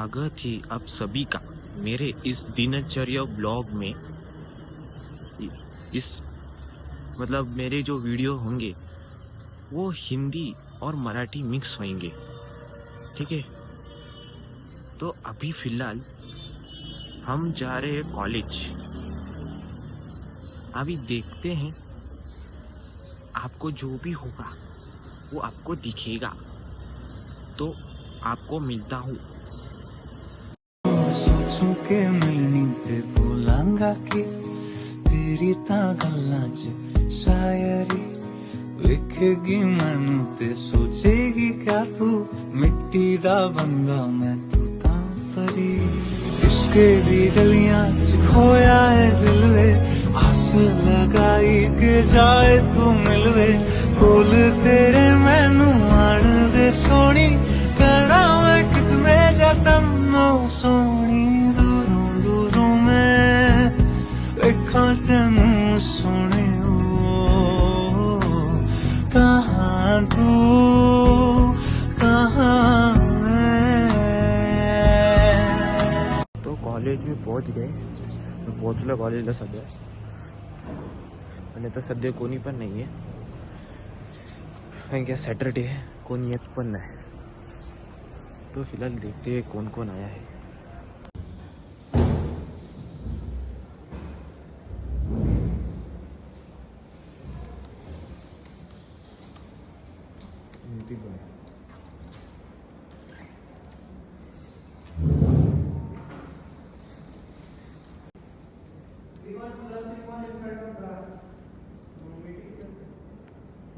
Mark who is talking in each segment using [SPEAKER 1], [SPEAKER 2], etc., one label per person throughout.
[SPEAKER 1] स्वागत है आप सभी का मेरे इस दिनचर्या ब्लॉग में। इस मतलब मेरे जो वीडियो होंगे वो हिंदी और मराठी मिक्स होंगे, ठीक है। तो अभी फिलहाल हम जा रहे हैं कॉलेज। अभी देखते हैं, आपको जो भी होगा वो आपको दिखेगा, तो आपको मिलता हूँ।
[SPEAKER 2] सोचूं के मिलनी ते बोलांगा कि तेरी तां गल्लां च शायरी विखेगी मैनू ते सोचेगी क्या तू मिट्टी दा बंदा मैं तू तां परी। इश्क दी गलियां च खोया है दिल वे, आस लगाई के जाए तू मिलवे, कोल तेरे मैनू आन दे सोनी, करा मैं कितने जतन सोनी, दूरों दूरों मैं देखा तेनू सोने, कहाँ तू कहाँ मैं।
[SPEAKER 1] तो कॉलेज में पोहोच गए, पोहोचलो कॉलेजला सध्या, आणि आता सध्या कोणी पण नाही आहे, कारण की सॅटरडे आहे, कोणी येत पण नाही। तो फिलहाल देखते हैं कौन कौन आया है।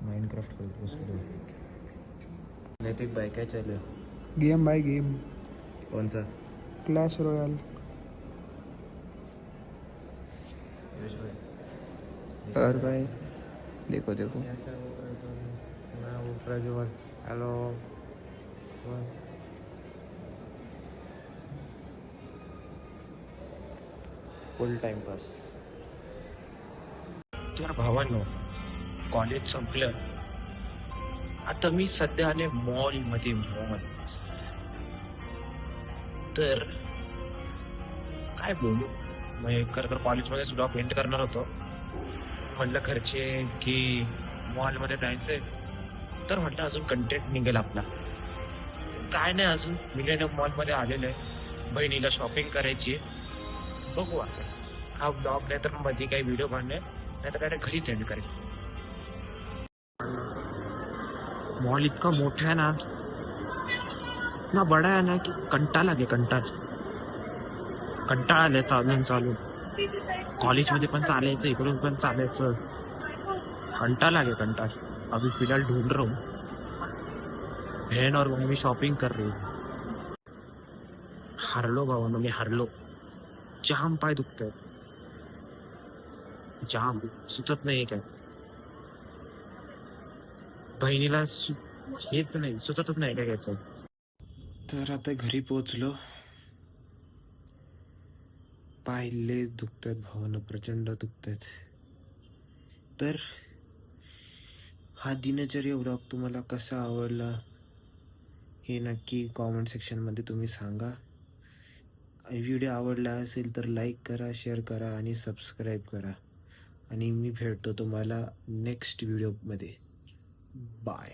[SPEAKER 1] माइनक्राफ्ट नैतिक भाई क्या चल रहा है?
[SPEAKER 3] गेम भाई गेम,
[SPEAKER 1] कौन सा?
[SPEAKER 3] Clash Royale. और भाई देखो देखो
[SPEAKER 1] हेलो, फुल टाइम पास। तर भावांनो, कॉलेज संपलं, आता मी सध्या आले मॉल मध्ये। मॉल तर काय बोलू, म्हणजे खरं कॉलेजमध्ये सुद्धा पेंट करणार होतो, म्हटलं घरचे की मॉलमध्ये जायचंय, तर म्हटलं अजून कंटेंट निघेल आपला। काय नाही, अजून मिलेनियम मॉलमध्ये आलेलं आहे, बहिणीला शॉपिंग करायची आहे। बघू आता हा ब्लॉग नाही तर मध्ये काही व्हिडिओ बनणे, नाही तर काय घरी सेंड करेल। मॉल इतका मोठा आहे ना, इतना बड़ा है ना की कंटाळा लागे, कंटाळा आलाय चालून कॉलेजमध्ये पण चालायचं, इकडून पण चालायचं, कंटाळा लागे। अभी फिलहाल ढूंढ रहा हूँ, बहन और मम्मी शॉपिंग कर रही है। हरलो भावानो, मी हरलो, जाम पाय दुखतायत, जाम सुचत नाही काय, बहिणीला हेच नाही सुचतच नाही काय घ्यायचं। तर आता घरी पोहोचलो, पायले दुखतात भावानं, प्रचंड दुखतात। तर हा दिनचर्या व्लॉग तुम्हाला कसा आवडला हे नक्की कॉमेंट सेक्शनमध्ये तुम्ही सांगा। व्हिडिओ आवडला असेल तर लाईक करा, शेअर करा आणि सबस्क्राईब करा, आणि मी भेटतो तुम्हाला नेक्स्ट व्हिडिओमध्ये। बाय।